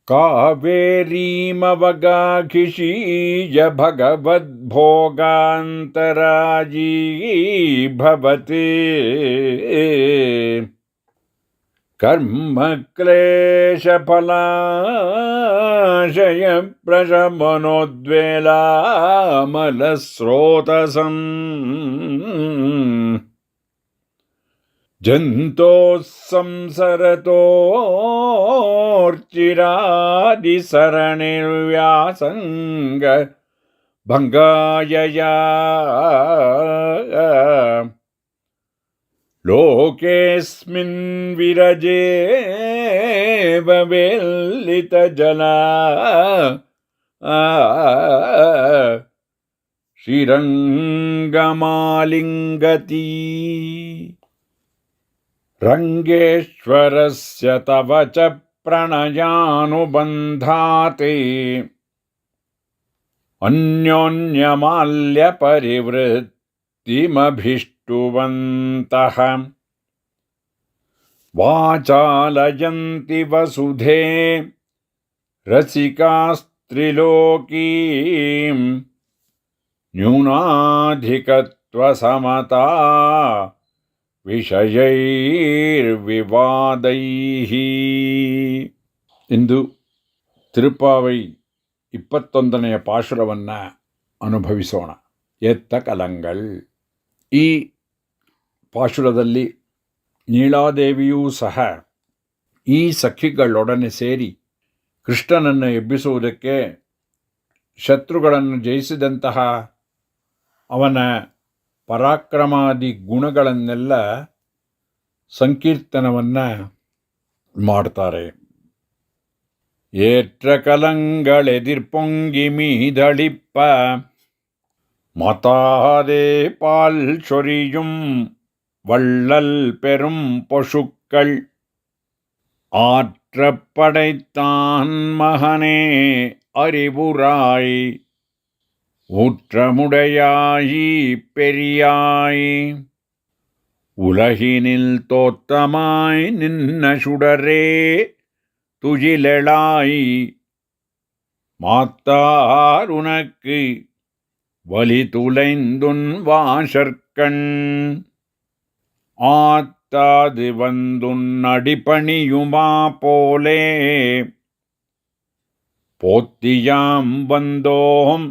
कावेरीमवगाखिषीय भगवद्भोगान्तराजी भवते कर्मक्लेशफलाशय प्रशमनोद्वेलामलस्रोतसम् जन्तोः संसरतोर्चिरादिसरणिर्व्यासङ्ग भङ्गायया लोकेऽस्मिन् विरजे वेल्लितजला श्रीरङ्गमालिङ्गती रङ्गेश्वरस्य तव च प्रणयानुबन्धात् अन्योन्यमाल्यपरिवृत्तिमभीष्टुवन्तः वाचालयन्ति वसुधे रसिकास्त्रिलोकीं न्यूनाधिकत्वसमता விஷயைர்விவாதைஹ. ಇಂದು ತಿರುಪಾವೈ 21ನೆಯ ಪಾಶುರವನ್ನು ಅನುಭವಿಸೋಣ. ಎತ್ತ ಕಲಂಗಳ್. ಈ ಪಾಶುರದಲ್ಲಿ ನೀಳಾದೇವಿಯೂ ಸಹ ಈ ಸಖಿಗಳೊಡನೆ ಸೇರಿ ಕೃಷ್ಣನನ್ನು ಎಬ್ಬಿಸುವುದಕ್ಕೆ ಶತ್ರುಗಳನ್ನು ಜಯಿಸಿದಂತಹ ಅವನ ಪರಾಕ್ರಮಾದಿ ಗುಣಗಳನ್ನೆಲ್ಲ ಸಂಕೀರ್ತನವನ್ನು ಮಾಡ್ತಾರೆ. ஏற்ற கலங்களெதிர்பொங்கி மீதளிப்ப மதாதே பால் சொரியும் வள்ளல் பெரும் பசுக்கள் ஆற்றப் படைத்தான் மகனே அறிவுராய் ஊற்றமுடையாயி பெரியாய் உலகினில் தோற்றமாய் நின்ன சுடரே துயிலெழாய் மாத்தார் உனக்கு வலி துளைந்துன் வாசற்கண் ஆத்தாது வந்துன் அடிபணியுமா போலே போத்தியாம் வந்தோம்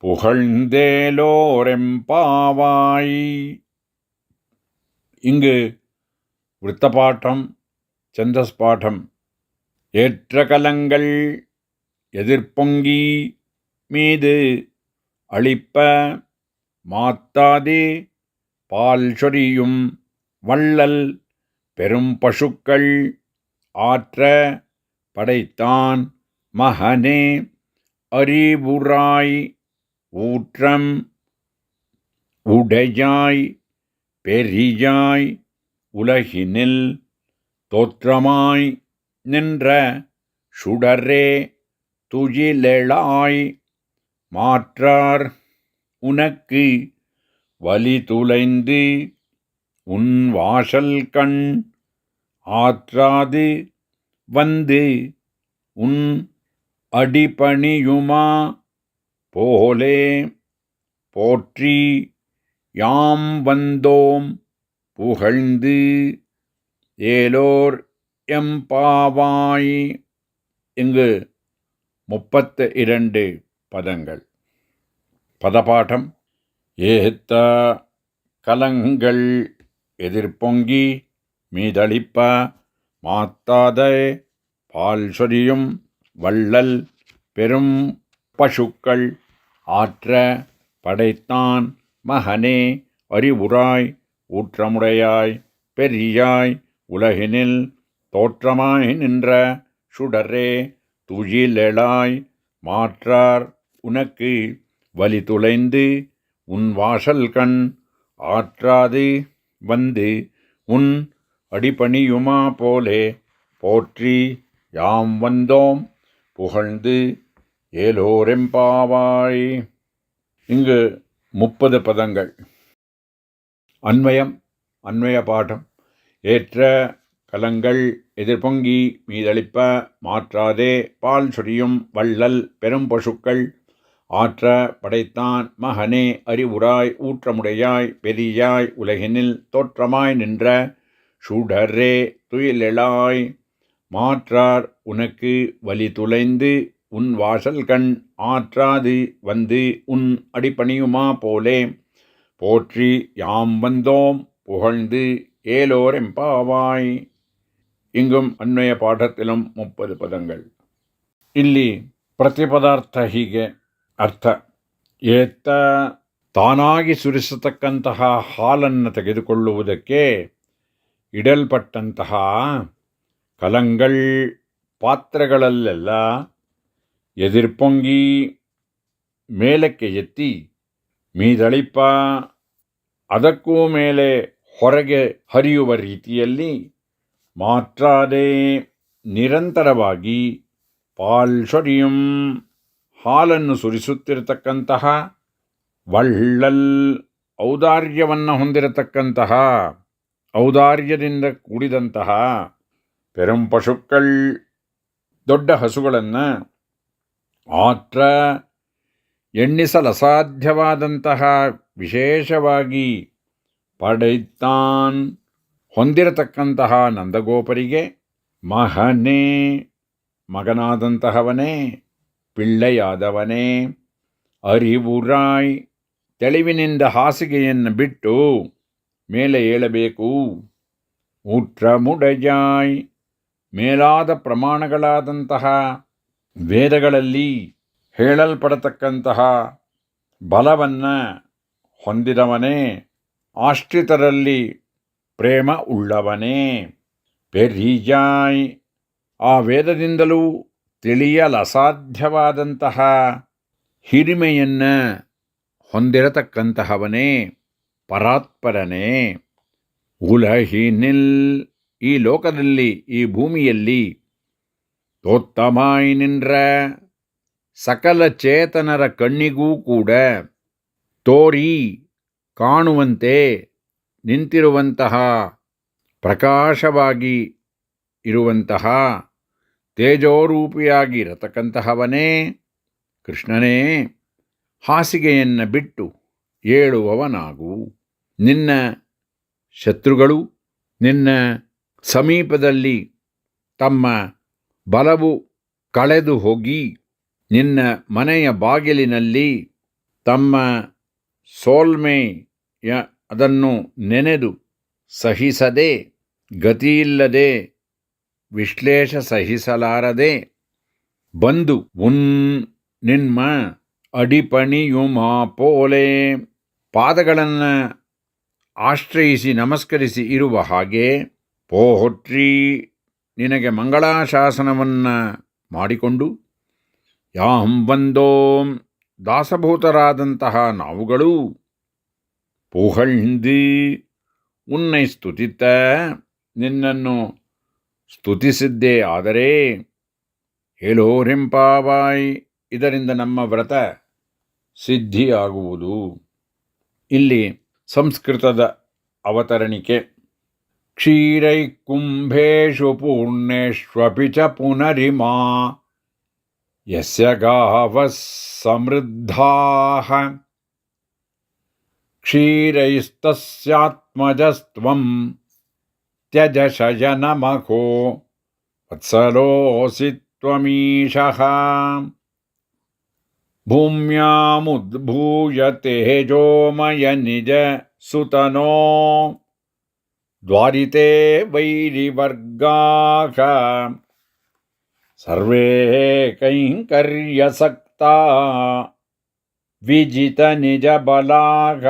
புகழ்ந்தேலோரெம்பாவாய். இங்கு விருத்தபாட்டம், சந்தஸ் பாட்டம். ஏற்ற கலங்கள் எதிர்பொங்கி மீது அளிப்ப மாத்தாதே பால் சொரியும் வள்ளல் பெரும் பசுக்கள் ஆற்ற படைத்தான் மகனே அறிவுராய் ஊற்றம் உடையாய் பெரியாய் உலகினில் தோற்றமாய் நின்ற சுடரே துயிலெழாய் மாற்றார் உனக்கு வலி துளைந்து உன் வாசல் கண் ஆற்றாது வந்து உன் அடிபணியுமா போலே போற்றி யாம் வந்தோம் புகழ்ந்து ஏலோர் எம்பாவாய். இங்கு 32 பதங்கள். பதபாட்டம். ஏத்த கலங்கள் எதிர்பொங்கி மீதளிப்ப மாத்தாதே பால் சொரியும் வள்ளல் பெரும் பசுக்கள் ஆற்ற படைத்தான் மகனே அறிவுராய் ஊற்றமுடையாய் பெரியாய் உலகினில் தோற்றமாய் நின்ற சுடரே துயிலெழாய் மாற்றார் உனக்கு வலி துளைந்து உன் வாசல் கண் ஆற்றாது வந்து உன் அடிபணியுமா போலே போற்றி யாம் வந்தோம் புகழ்ந்து ஏலோரெம்பாவாய். இங்கு 30 பதங்கள். அன்வயம், அன்வய பாடம். ஏற்ற கலங்கள் எதிர்பொங்கி மீதளிப்ப மாற்றாதே பால் சொரியும் வள்ளல் பெரும் பசுக்கள் ஆற்ற படைத்தான் மகனே அறிவுராய் ஊற்றமுடையாய் பெரியாய் உலகினில் தோற்றமாய் நின்ற சுடரே துயிலெழாய் மாற்றார் உனக்கு வலி துளைந்து உன் வாசல் கண் ஆற்றாது வந்து உன் அடிப்பணியுமா போலே போற்றி யாம் வந்தோம் புகழ்ந்து ஏலோர் எம்பாவாய். ಇಂಗುಂ ಅನ್ವಯ ಪಾಠತಿಲಂ 30 ಪದಗಳು. ಇಲ್ಲಿ ಪ್ರತಿಪದಾರ್ಥ ಹೀಗೆ ಅರ್ಥ: ಏತ್ತ ತಾನಾಗಿ ಸುರಿಸತಕ್ಕಂತಹ ಹಾಲನ್ನು ತೆಗೆದುಕೊಳ್ಳುವುದಕ್ಕೆ ಇಡಲ್ಪಟ್ಟಂತಹ ಕಲಂಗಳ್ ಪಾತ್ರೆಗಳಲ್ಲೆಲ್ಲ ಎದಿರ್ಪೊಂಗಿ ಮೇಲಕ್ಕೆ ಎತ್ತಿ ಮೀದಳಿಪ ಅದಕ್ಕೂ ಮೇಲೆ ಹೊರಗೆ ಹರಿಯುವ ರೀತಿಯಲ್ಲಿ ಮಾತ್ರಾದೆ ನಿರಂತರವಾಗಿ ಪಾಲ್ಶೊರಿಯುಂ ಹಾಲನ್ನು ಸುರಿಸುತ್ತಿರತಕ್ಕಂತಹ ವಳ್ಳಲ್ ಔದಾರ್ಯವನ್ನು ಹೊಂದಿರತಕ್ಕಂತಹ ಔದಾರ್ಯದಿಂದ ಕೂಡಿದಂತಹ ಪೆರುಂ ಪಶುಕ್ಕಳ್ ದೊಡ್ಡ ಹಸುಗಳನ್ನು ಆತ್ರ ಎಣ್ಣಿಸಲಸಾಧ್ಯವಾದಂತಹ ವಿಶೇಷವಾಗಿ ಪಡೆಯುತ್ತಾನ್ ಹೊಂದಿರತಕ್ಕಂತಹ ನಂದಗೋಪರಿಗೆ ಮಹನೇ ಮಗನಾದಂತಹವನೇ ಪಿಳ್ಳೆಯಾದವನೇ ಅರಿವುರಾಯ್ ತಿಳಿವಿನಿಂದ ಹಾಸಿಗೆಯನ್ನು ಬಿಟ್ಟು ಮೇಲೆ ಏಳಬೇಕು. ಊಟ್ರಮುಡಜಾಯ್ ಮೇಲಾದ ಪ್ರಮಾಣಗಳಾದಂತಹ ವೇದಗಳಲ್ಲಿ ಹೇಳಲ್ಪಡತಕ್ಕಂತಹ ಬಲವನ್ನು ಹೊಂದಿದವನೇ ಆಶ್ರಿತರಲ್ಲಿ ಪ್ರೇಮ ಉಳ್ಳವನೇ ಪೆರಿಯಾಯ್ ಆ ವೇದದಿಂದಲೂ ತಿಳಿಯಲಸಾಧ್ಯವಾದಂತಹ ಹಿರಿಮೆಯನ್ನು ಹೊಂದಿರತಕ್ಕಂತಹವನೇ ಪರಾತ್ಪರನೇ ಉಲಹಿನಿಲ್ ಈ ಲೋಕದಲ್ಲಿ ಈ ಭೂಮಿಯಲ್ಲಿ ತೋತ್ತಮಾಯ್ ನಿನ್ರ ಸಕಲ ಚೇತನರ ಕಣ್ಣಿಗೂ ಕೂಡ ತೋರಿ ಕಾಣುವಂತೆ ನಿಂತಿರುವಂತಹ ಪ್ರಕಾಶವಾಗಿ ಇರುವಂತಹ ತೇಜೋರೂಪಿಯಾಗಿ ಇರತಕ್ಕಂತಹವನೇ ಕೃಷ್ಣನೇ ಹಾಸಿಗೆಯನ್ನು ಬಿಟ್ಟು ಏಳುವವನಾಗು. ನಿನ್ನ ಶತ್ರುಗಳು ನಿನ್ನ ಸಮೀಪದಲ್ಲಿ ತಮ್ಮ ಬಲವು ಕಳೆದು ಹೋಗಿ ನಿನ್ನ ಮನೆಯ ಬಾಗಿಲಿನಲ್ಲಿ ತಮ್ಮ ಸೋಲ್ಮೆಯ ಅದನ್ನು ನೆನೆದು ಸಹಿಸದೆ ಗತಿಯಿಲ್ಲದೆ ವಿಶ್ಲೇಷ ಸಹಿಸಲಾರದೆ ಬಂದು ನಿನ್ಮ ಅಡಿಪಣಿಯುಮಾ ಪೋಲೆ ಪಾದಗಳನ್ನು ಆಶ್ರಯಿಸಿ ನಮಸ್ಕರಿಸಿ ಇರುವ ಹಾಗೆ ಪೋಹೊಟ್ರಿ ನಿನಗೆ ಮಂಗಳಾಶಾಸನವನ್ನು ಮಾಡಿಕೊಂಡು ಯಾಂ ಬಂದೋಂ ದಾಸಭೂತರಾದಂತಹ ನಾವುಗಳು ಪುಹಳ್ದು ಉನ್ನೈ ಸ್ತುತಿತ ನಿನ್ನನ್ನು ಸ್ತುತಿಸಿದ್ದೇ ಆದರೆ ಹೇಳೋರೆಂಪಾವಾಯ್ ಇದರಿಂದ ನಮ್ಮ ವ್ರತ ಸಿದ್ಧಿಯಾಗುವುದು. ಇಲ್ಲಿ ಸಂಸ್ಕೃತದ ಅವತರಣಿಕೆ: ಕ್ಷೀರೈ ಕುಂಭೇಷು ಪೂರ್ಣೇಷ್ವಪಿ ಚ ಪುನರಿಮಾ ಯಸ್ಯ ಗಾವಃ ಸಮೃದ್ಧಾಃ ಕ್ಷೀರೈಸ್ತಸ್ಯಾತ್ಮಜಸ್ತ್ವಂ ತ್ಯಜ ಶಯನಮಖೋ ವತ್ಸಲೋऽಸಿ ತ್ವಮೀಶಃ ಭೂಮ್ಯಾಮುದ್ಭೂಯ ತೇಜೋಮಯ ನಿಜ ಸುತನೋ ದ್ವಾರಿತೆ ವೈರಿವರ್ಗಾಃ ಸರ್ವೇ ಕೈಂಕರ್ಯಸಕ್ತಾ ವಿಜಿತ ನಿಜ ಬಲಾಘ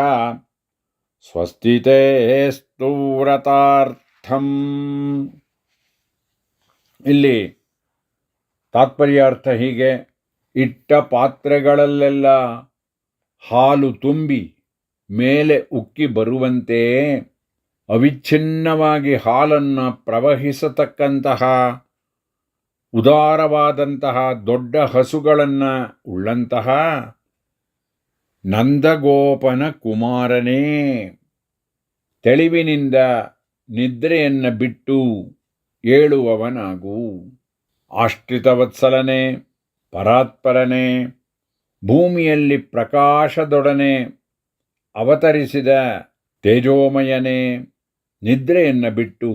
ಸ್ವಸ್ತಿತೇಸ್ತು ವ್ರತಾರ್ಥಂ. ಇಲ್ಲಿ ತಾತ್ಪರ್ಯಾರ್ಥ ಹೀಗೆ: ಇಟ್ಟ ಪಾತ್ರೆಗಳಲ್ಲೆಲ್ಲ ಹಾಲು ತುಂಬಿ ಮೇಲೆ ಉಕ್ಕಿ ಬರುವಂತೆ ಅವಿಚ್ಛಿನ್ನವಾಗಿ ಹಾಲನ್ನು ಪ್ರವಹಿಸತಕ್ಕಂತಹ ಉದಾರವಾದಂತಹ ದೊಡ್ಡ ಹಸುಗಳನ್ನು ಉಳ್ಳಂತಹ ನಂದಗೋಪನ ಕುಮಾರನೇ, ತಿಳಿವಿನಿಂದ ನಿದ್ರೆಯನ್ನು ಬಿಟ್ಟು ಏಳುವವನಾಗು. ಆಶ್ರಿತವತ್ಸಲನೆ, ಪರಾತ್ಪರನೆ, ಭೂಮಿಯಲ್ಲಿ ಪ್ರಕಾಶದೊಡನೆ ಅವತರಿಸಿದ ತೇಜೋಮಯನೇ, ನಿದ್ರೆಯನ್ನು ಬಿಟ್ಟು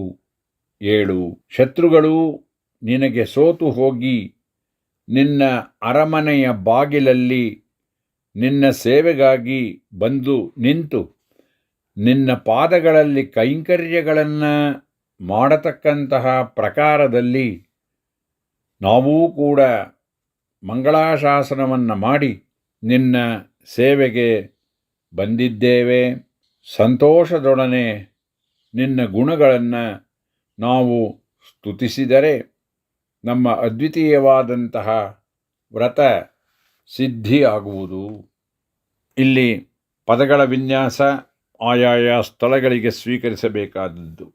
ಏಳು. ಶತ್ರುಗಳು ನಿನಗೆ ಸೋತು ಹೋಗಿ ನಿನ್ನ ಅರಮನೆಯ ಬಾಗಿಲಲ್ಲಿ ನಿನ್ನ ಸೇವೆಗಾಗಿ ಬಂದು ನಿಂತು ನಿನ್ನ ಪಾದಗಳಲ್ಲಿ ಕೈಂಕರ್ಯಗಳನ್ನು ಮಾಡತಕ್ಕಂತಹ ಪ್ರಕಾರದಲ್ಲಿ ನಾವೂ ಕೂಡ ಮಂಗಳಾಶಾಸನವನ್ನು ಮಾಡಿ ನಿನ್ನ ಸೇವೆಗೆ ಬಂದಿದ್ದೇವೆ. ಸಂತೋಷದೊಡನೆ ನಿನ್ನ ಗುಣಗಳನ್ನು ನಾವು ಸ್ತುತಿಸಿದರೆ ನಮ್ಮ ಅದ್ವಿತೀಯವಾದಂತಹ ವ್ರತ ಸಿದ್ಧಿಯಾಗುವುದು. ಇಲ್ಲಿ ಪದಗಳ ವಿನ್ಯಾಸ ಆಯಾಯ ಸ್ಥಳಗಳಿಗೆ ಸ್ವೀಕರಿಸಬೇಕಾದದ್ದು.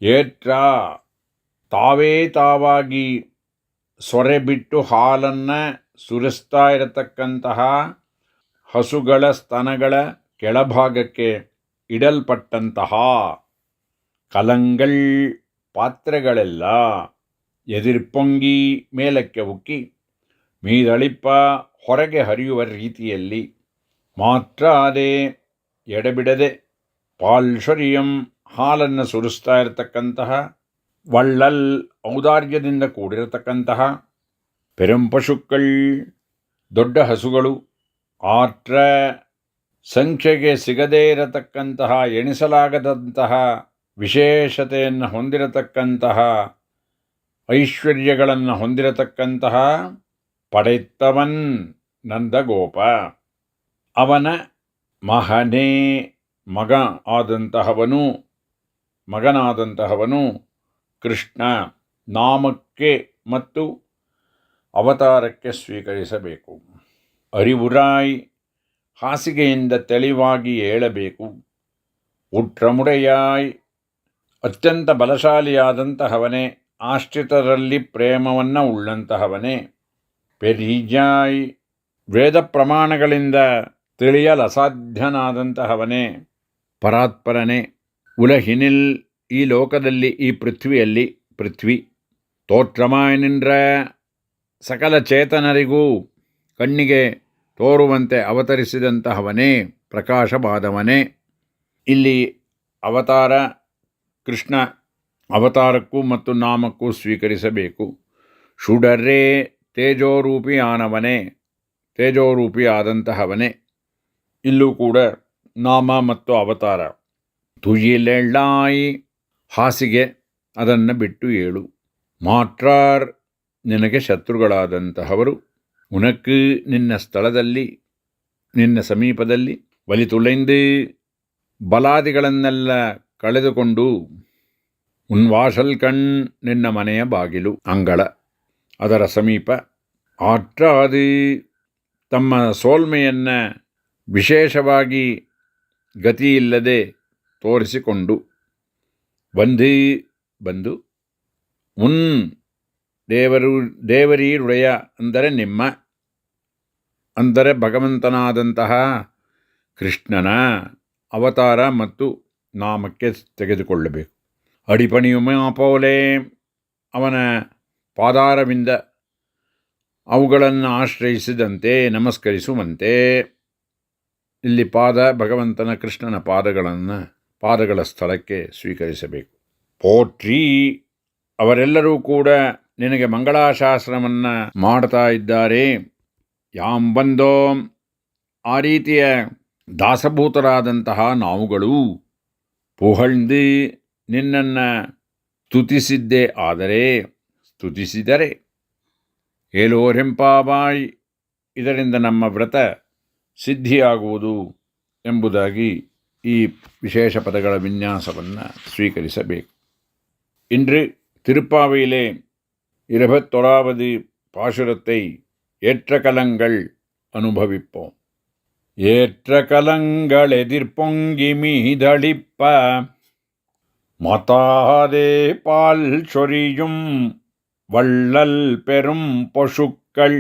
ಏತ್ರ ತಾವೇ ತಾವಾಗಿ ಸೊರೆ ಬಿಟ್ಟು ಹಾಲನ್ನು ಸುರಿಸ್ತಾ ಇರತಕ್ಕಂತಹ ಹಸುಗಳ ಸ್ತನಗಳ ಕೆಳಭಾಗಕ್ಕೆ ಇಡಲ್ಪಟ್ಟಂತಹ ಕಲಂಗಳ್ ಪಾತ್ರೆಗಳೆಲ್ಲ ಎದಿರ್ಪೊಂಗಿ ಮೇಲಕ್ಕೆ ಉಕ್ಕಿ ಮೀದಳಿಪ್ಪ ಹೊರಗೆ ಹರಿಯುವ ರೀತಿಯಲ್ಲಿ ಮಾತ್ರ ಅದೇ ಎಡೆಬಿಡದೆ ಪಾಲ್ಶ್ವರಿಯಂ ಹಾಲನ್ನು ಸುರಿಸ್ತಾ ಇರತಕ್ಕಂತಹ ವಳ್ಳಲ್ ಔದಾರ್ಯದಿಂದ ಕೂಡಿರತಕ್ಕಂತಹ ಪೆರಂಪಶುಕ್ಕಳ್ ದೊಡ್ಡ ಹಸುಗಳು, ಆಟ್ರ ಸಂಖ್ಯೆಗೆ ಸಿಗದೇ ಇರತಕ್ಕಂತಹ ಎಣಿಸಲಾಗದಂತಹ ವಿಶೇಷತೆಯನ್ನು ಹೊಂದಿರತಕ್ಕಂತಹ ಐಶ್ವರ್ಯಗಳನ್ನು ಹೊಂದಿರತಕ್ಕಂತಹ ಪಡೆತ್ತವನ್ ನಂದಗೋಪ, ಅವನ ಮಗನೇ ಮಗನಾದಂತಹವನು ಕೃಷ್ಣ ನಾಮಕ್ಕೆ ಮತ್ತು ಅವತಾರಕ್ಕೆ ಸ್ವೀಕರಿಸಬೇಕು. ಅರಿವುರಾಯ್ ಹಾಸಿಗೆಯಿಂದ ತೆಳಿವಾಗಿ ಏಳಬೇಕು. ಉಟ್ರಮುಡೆಯಾಯ್ ಅತ್ಯಂತ ಬಲಶಾಲಿಯಾದಂತಹವನೇ, ಆಶ್ರಿತರಲ್ಲಿ ಪ್ರೇಮವನ್ನು ಉಳ್ಳಂತಹವನೇ. ಪೆರಿಜಾಯ್ ವೇದ ಪ್ರಮಾಣಗಳಿಂದ ತಿಳಿಯಲಸಾಧ್ಯನಾದಂತಹವನೇ. ಪರಾತ್ಪರನೇ, ಉಲಹಿನಿಲ್ ಈ ಲೋಕದಲ್ಲಿ ಈ ಪೃಥ್ವಿ ತೋತ್ರಮಾಯ್ ನಿன்ற ಸಕಲ ಚೇತನರಿಗೂ ಕಣ್ಣಿಗೆ ತೋರುವಂತೆ ಅವತರಿಸಿದಂತಹವನೇ, ಪ್ರಕಾಶವಾದವನೇ. ಇಲ್ಲಿ ಅವತಾರ ಕೃಷ್ಣ ಅವತಾರಕ್ಕೂ ಮತ್ತು ನಾಮಕ್ಕೂ ಸ್ವೀಕರಿಸಬೇಕು. ಶುಡರೇ ತೇಜೋರೂಪಿ ಆದಂತಹವನೇ. ಇಲ್ಲೂ ಕೂಡ ನಾಮ ಮತ್ತು ಅವತಾರ. ತುಯಿಲೆಳ್ಳಾಯಿ ಹಾಸಿಗೆ, ಅದನ್ನು ಬಿಟ್ಟು ಏಳು. ಮಾಟ್ರಾರ್ ನಿನಗೆ ಶತ್ರುಗಳಾದಂತಹವರು. ಉನಕ್ಕೆ ನಿನ್ನ ಸ್ಥಳದಲ್ಲಿ ನಿನ್ನ ಸಮೀಪದಲ್ಲಿ ಒಲಿತುಳೆಂದು ಬಲಾದಿಗಳನ್ನೆಲ್ಲ ಕಳೆದುಕೊಂಡು ಉನ್ವಾಸಲ್ ಕಣ್ ನಿನ್ನ ಮನೆಯ ಬಾಗಿಲು ಅಂಗಳ ಅದರ ಸಮೀಪ ಆಟ್ರಾದಿ ತಮ್ಮ ಸೋಲ್ಮೆಯನ್ನು ವಿಶೇಷವಾಗಿ ಗತಿಯಿಲ್ಲದೆ ತೋರಿಸಿಕೊಂಡು ಬಂದು ಉನ್ ದೇವರೀರುಡೆಯ ಅಂದರೆ ಭಗವಂತನಾದಂತಹ ಕೃಷ್ಣನ ಅವತಾರ ಮತ್ತು ನಾಮಕ್ಕೆ ತೆಗೆದುಕೊಳ್ಳಬೇಕು. ಅಡಿಪಣಿಯುಮಾಪೋಲೆ ಅವನ ಪಾದಾರವಿಂದ ಅವುಗಳನ್ನು ಆಶ್ರಯಿಸಿದಂತೆ ನಮಸ್ಕರಿಸುವಂತೆ. ಇಲ್ಲಿ ಭಗವಂತನ ಕೃಷ್ಣನ ಪಾದಗಳ ಸ್ಥಳಕ್ಕೆ ಸ್ವೀಕರಿಸಬೇಕು. ಪೋಟ್ರಿ ಅವರೆಲ್ಲರೂ ಕೂಡ ನಿನಗೆ ಮಂಗಳಾಶಾಸನವನ್ನು ಮಾಡ್ತಾ ಇದ್ದಾರೆ. ಯಾಂಬಂದೋ ಆ ರೀತಿಯ ದಾಸಭೂತರಾದಂತಹ ನಾವುಗಳು ಪುಹಳ್ದು ನಿನ್ನನ್ನು ಸ್ತುತಿಸಿದರೆ ಏಲೋರೆಂಪಾಬಾಯ್ ಇದರಿಂದ ನಮ್ಮ ವ್ರತ ಸಿದ್ಧಿಯಾಗುವುದು ಎಂಬುದಾಗಿ ಈ ವಿಶೇಷ ಪದಗಳ ವಿನ್ಯಾಸವನ್ನು ಸ್ವೀಕರಿಸಬೇಕು. இன்று திருப்பாவையிலே 21வது பாசுரத்தை ஏற்ற கலங்கள் அனுபவிப்போம். ஏற்ற கலங்கள் எதிர்பொங்கி மீதளிப்ப மதாதே பால் சொரியும் வள்ளல் பெரும் பசுக்கள்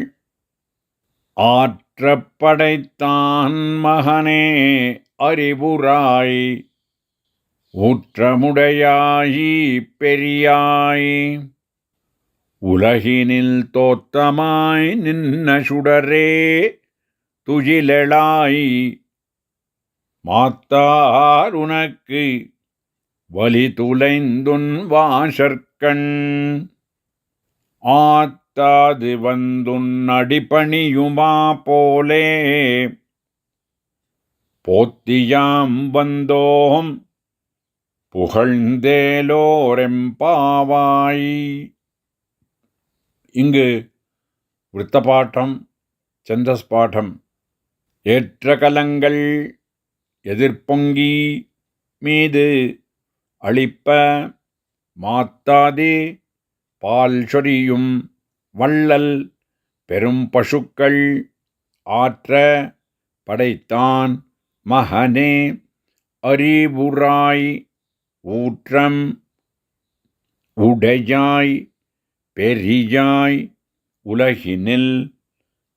ஆற்றப்படைத்தான் மகனே அறிவுராய் ஊற்றமுடையாயி பெரியாய் உலகினில் தோத்தமாய் நின்ன சுடரே துயிலெழாய் மாத்தார் உனக்கு வலி துளைந்துன் வாசற்கண் ஆத்தாது வந்துன் அடிபணியுமா போலே போத்தியாம் வந்தோம் புகழ்ந்தேலோரெம்பாவாய். இங்கு விருத்தபாட்டம், சந்தஸ் பாட்டம். ஏற்ற கலங்கள் எதிர்பொங்கி மீது அளிப்ப மாத்தாதே பால் சொரியும் வள்ளல் பெரும் பசுக்கள் ஆற்ற படைத்தான் மகனே அறிவுராய் ஊற்றம் உடையாய் பெரியாய் உலகினில்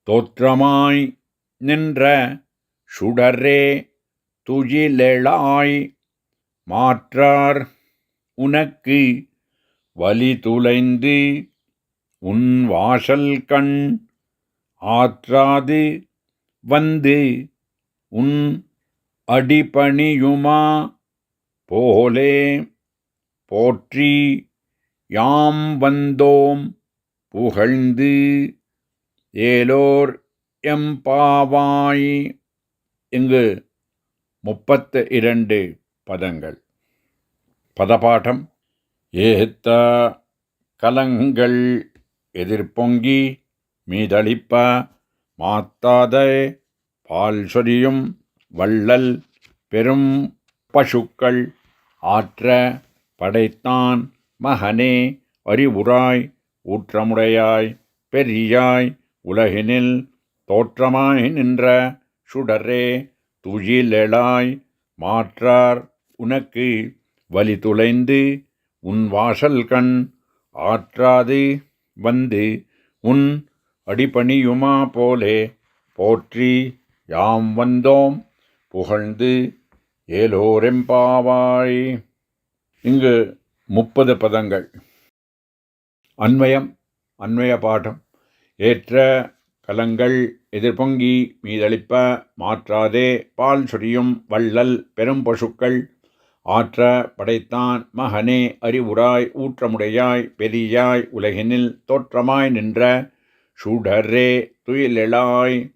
தோற்றமாய் நின்ற சுடரே துயிலெழாய் மாற்றார் உனக்கு வலி துளைந்து உன் வாசல் கண் ஆற்றாது வந்து உன் அடிபணியுமா போலே போற்றி யாம் வந்தோம் புகழ்ந்து ஏலோர் எம்பாவாய். இங்கு 32 பதங்கள். பதபாட்டம். ஏத்த கலங்கள் எதிர்பொங்கி மீதளிப்ப மாத்தாத பால் சொரியும் வள்ளல் பெரும் பசுக்கள் ஆற்ற படைத்தான் மகனே அறிவுராய் ஊற்றமுடையாய் பெரியாய் உலகினில் தோற்றமாய் நின்ற சுடரே துயிலெழாய் மாற்றார் உனக்கு வலி துளைந்து உன் வாசல் கண் ஆற்றாது வந்து உன் அடிபணியுமா போலே போற்றி யாம் வந்தோம் புகழ்ந்து ஏலோரெம்பாவாய். இங்கு 30 பதங்கள். அன்வயம், அன்வய பாடம். ஏற்ற கலங்கள் எதிர்பொங்கி மீதளிப்ப மாற்றாதே பால் சொரியும் வள்ளல் பெரும் பசுக்கள் ஆற்ற படைத்தான் மகனே அறிவுராய் ஊற்றமுடையாய் பெரியாய் உலகினில் தோற்றமாய் நின்ற சுடரே துயிலெழாய்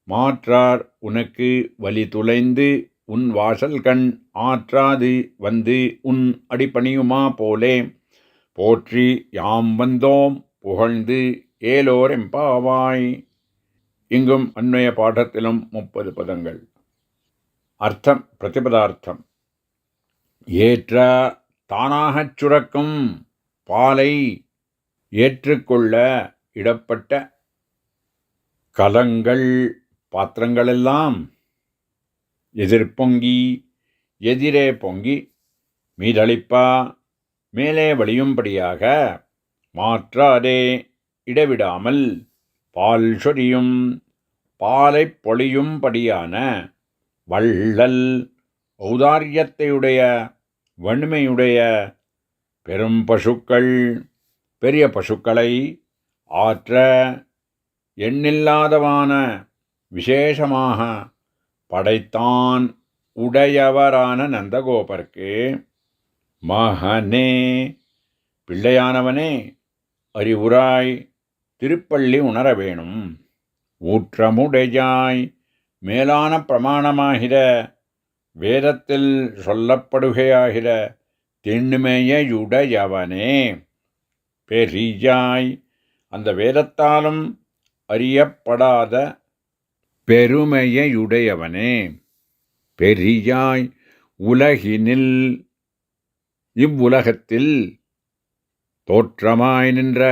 மாற்றார் உனக்கு வலி துளைந்து உன் வாசல் கண் ஆற்றாது வந்து உன் அடிபணியுமா போலே போற்றி யாம் வந்தோம் புகழ்ந்து ஏலோரெம்பாவாய். இங்கும் அன்வய பாடத்திலும் 30 பதங்கள். அர்த்தம், பிரதிபதார்த்தம். ஏற்ற தானாகச் சுரக்கும் பாலை ஏற்றுக்கொள்ள இடப்பட்ட கலங்கள் பாத்திரங்களெல்லாம் எதிர்பொங்கி எதிரே பொங்கி மீதளிப்பா மேலே வழியும்படியாக மாற்றாதே இடைவிடாமல் பால் சொரியும் பாலைப் பொழியும்படியான வள்ளல் ஔதாரியத்தையுடைய வன்மையுடைய பெரும் பசுக்கள் பெரிய பசுக்களை ஆற்ற எண்ணில்லாதவான விசேஷமாக படைத்தான் உடையவரான நந்தகோபருக்கு மகனே பிள்ளையானவனே அறிவுராய் திருப்பள்ளி உணர வேணும். ஊற்றமுடையாய் மேலான பிரமாணமாகிற வேதத்தில் சொல்லப்படுகையாகிற திண்மையுடையவனே பெரியாய் அந்த வேதத்தாலும் அறியப்படாத பெருமையுடையவனே பெரியாய் உலகினில் இவ்வுலகத்தில் தோற்றமாய் நின்ற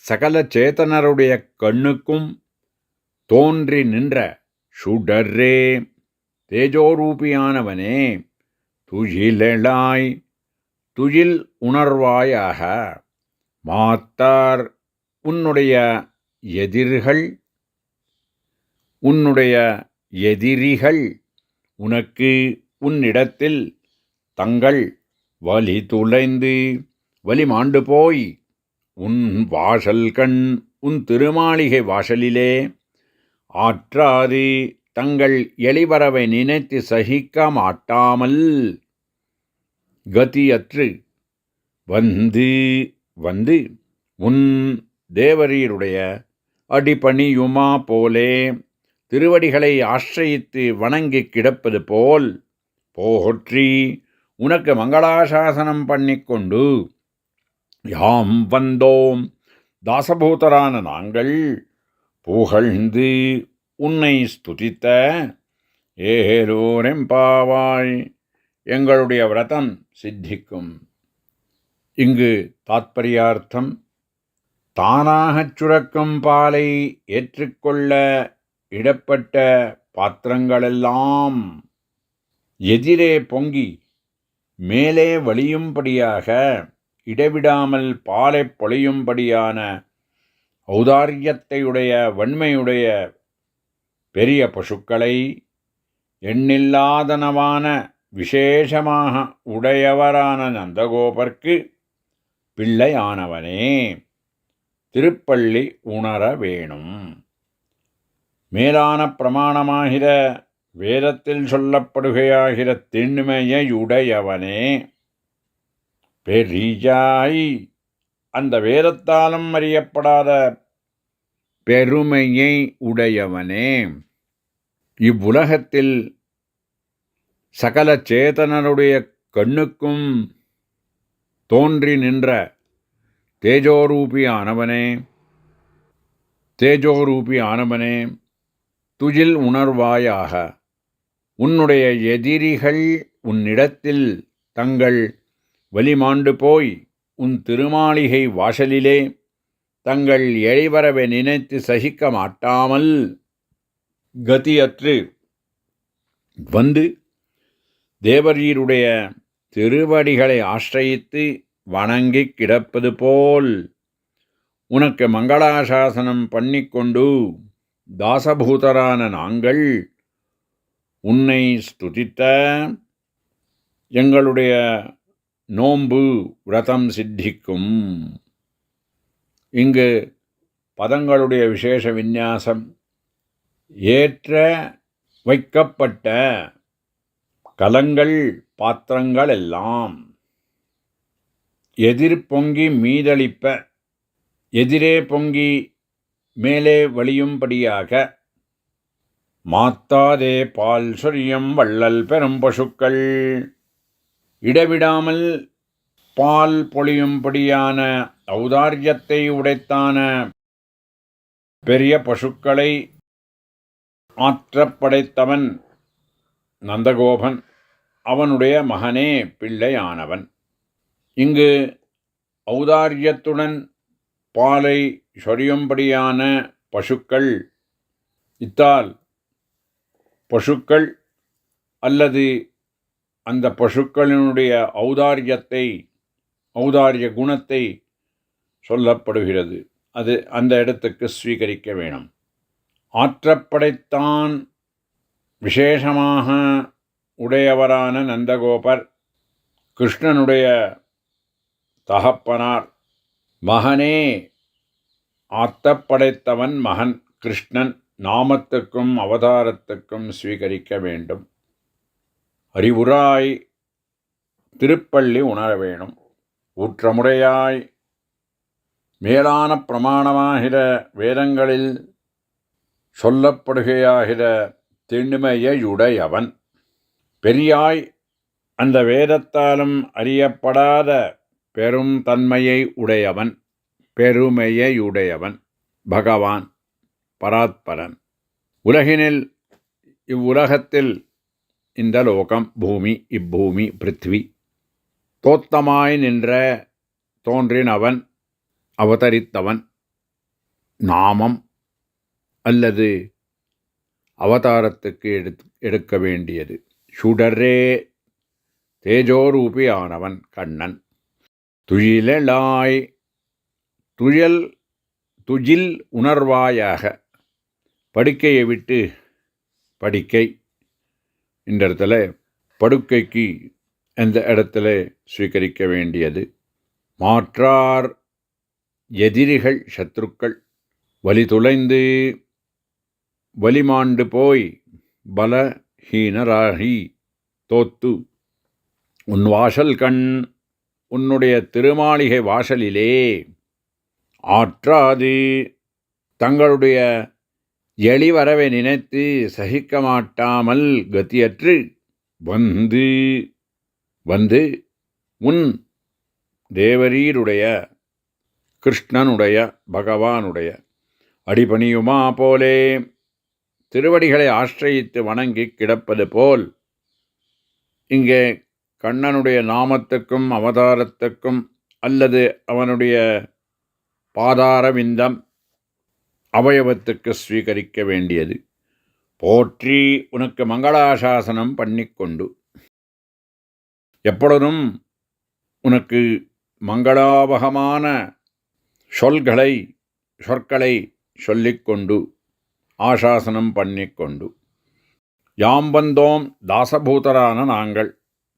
சகல சேத்தனருடைய கண்ணுக்கும் தோன்றி நின்ற சுடரே தேஜோரூபியானவனே துயிலெழாய் துயில் உணர்வாயாக மாத்தார் உன்னுடைய எதிரிகள் உனக்கு உன்னிடத்தில் தங்கள் வலி துளைந்து வலி மாண்டு போய் உன் வாசல் கண் உன் திருமாளிகை வாசலிலே ஆற்றாது தங்கள் எளிவரவை நினைத்து சகிக்க மாட்டாமல் கதியற்று வந்து வந்து உன் தேவரீருடைய அடிபணியுமா போலே திருவடிகளை ஆශ්‍රயித்து வணங்கி கிடப்பது போல் போற்றி உனக்கு மங்களாசாசனம் பண்ணிக்கொண்டு யாம் வந்தோம் தாசபூதரான நாங்கள் புகழ்ந்து உன்னை ஸ்துதித்த ஏலோரெம்பாவாய் எங்களுடைய விரதம் சித்திக்கும். இங்கு தாத்பரியார்த்தம், தானாகச் சுரக்கும் பாலை ஏற்றுக்கொள்ள இடப்பட்ட பாத்திரங்களெல்லாம் எதிரே பொங்கி மேலே வழியும்படியாக இடைவிடாமல் பாலை பொழியும்படியான ஔதாரியத்தையுடைய வன்மையுடைய பெரிய பசுக்களை எண்ணில்லாதனவான விசேஷமாக உடையவரான நந்தகோபர்க்கு பிள்ளையானவனே திருப்பள்ளி உணர வேணும். மேலான பிரமாணமாகிற வேதத்தில் சொல்லப்படுகையாகிற திண்மையுடையவனே பெரியாய் அந்த வேதத்தாலும் அறியப்படாத பெருமையை உடையவனே இவ்வுலகத்தில் சகல சேதனருடைய கண்ணுக்கும் தோன்றி நின்ற தேஜோரூபியானவனே துயில் உணர்வாயாக உன்னுடைய எதிரிகள் உன்னிடத்தில் தங்கள் வலிமாண்டு போய் உன் திருமாளிகை வாசலிலே தங்கள் எழிவரவை நினைத்து சகிக்க மாட்டாமல் கதியற்று வந்து தேவரீருடைய திருவடிகளை ஆශ්‍රயித்து வணங்கி கிடப்பது போல் உனக்கு மங்களாசாசனம் பண்ணிக்கொண்டு தாசபூதரான நாங்கள் உன்னை ஸ்துதித்த எங்களுடைய நோன்பு விரதம் சித்திக்கும். இங்கு பதங்களுடைய விசேஷ விந்யாசம், ஏற்ற வைக்கப்பட்ட கலங்கள் பாத்திரங்கள் எல்லாம் எதிர் பொங்கி மீதளிப்ப, எதிரே பொங்கி மேலே வழியும்படியாக மாத்தாதே பால் சொரியம் வள்ளல் பெரும் பசுக்கள் இடைவிடாமல் பால் பொழியும்படியான ஔதாரியத்தை உடைத்தான பெரிய பசுக்களை ஆற்றப்படைத்தவன் நந்தகோபன், அவனுடைய மகனே பிள்ளையானவன். இங்கு ஔதாரியத்துடன் பாலை சொரியும்படியான பசுக்கள், இத்தால் பசுக்கள் அல்லது அந்த பசுக்களினுடைய ஔதாரிய குணத்தை சொல்லப்படுகிறது. அது அந்த இடத்துக்கு ஸ்வீகரிக்க வேணும். ஆற்றப்படைத்தான் விசேஷமாக உடையவரான நந்தகோபர் கிருஷ்ணனுடைய தகப்பனார். மகனே ஆத்தப்படைத்தவன் மகன் கிருஷ்ணன். நாமத்துக்கும் அவதாரத்துக்கும் ஸ்வீகரிக்க வேண்டும். அறிவுராய் திருப்பள்ளி உணர வேணும். ஊற்றமுறையாய் மேலான பிரமாணமாகிற வேதங்களில் சொல்லப்படுகையாகிற திண்மையுடையவன். பெரியாய் அந்த வேதத்தாலும் அறியப்படாத பெரும் தன்மையை உடையவன், பெருமையுடையவன் பகவான் பராத்பரன். உலகினில் இவ்வுலகத்தில் இந்த லோகம், பூமி, இப்பூமி, பிருத்வி தோத்தமாய் நின்ற தோன்றினவன், அவதரித்தவன். நாமம் அல்லது அவதாரத்துக்கு எடுக்க வேண்டியது. சுடரே தேஜோரூபியானவன் கண்ணன். துயிலாய் துஜில் உணர்வாயாக, படுக்கையை விட்டு படுக்கை இந்த இடத்துல படுக்கைக்கு எந்த இடத்துல ஸ்வீகரிக்க வேண்டியது. மாற்றார் எதிரிகள் சத்ருக்கள் வலி துளைந்து வலிமாண்டு போய் பலஹீனராகி தோத்து உன் வாசல் கண் உன்னுடைய திருமாளிகை வாசலிலே ஆற்றாது தங்களுடைய எளிவரவை நினைத்து சகிக்க மாட்டாமல் கத்தியற்று வந்து வந்து உன் தேவரீருடைய கிருஷ்ணனுடைய பகவானுடைய அடிபணியுமா போலே திருவடிகளை ஆශ්‍රயித்து வணங்கி கிடப்பது போல் இங்கே கண்ணனுடைய நாமத்துக்கும் அவதாரத்துக்கும் அல்லது அவனுடைய பாதாரவிந்தம் அவயவத்துக்கு ஸ்வீகரிக்க வேண்டியது. போற்றி உனக்கு மங்களாசாசனம் பண்ணிக்கொண்டு எப்பொழுதும் உனக்கு மங்களாவகமான சொற்களை சொல்லிக்கொண்டு ஆசாசனம் பண்ணிக்கொண்டு யாம் வந்தோம் தாசபூதரான நாங்கள்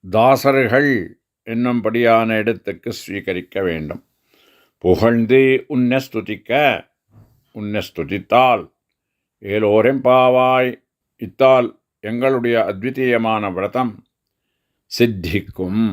தாசர்கள் என்னும்படியான இடத்துக்கு ஸ்வீகரிக்க வேண்டும். புகழ்ந்து உன்னை ஸ்துதித்தால் ஏலோரெம்பாவாய் இத்தால் எங்களுடைய அத்விதீயமான விரதம் சித்திக்கும்.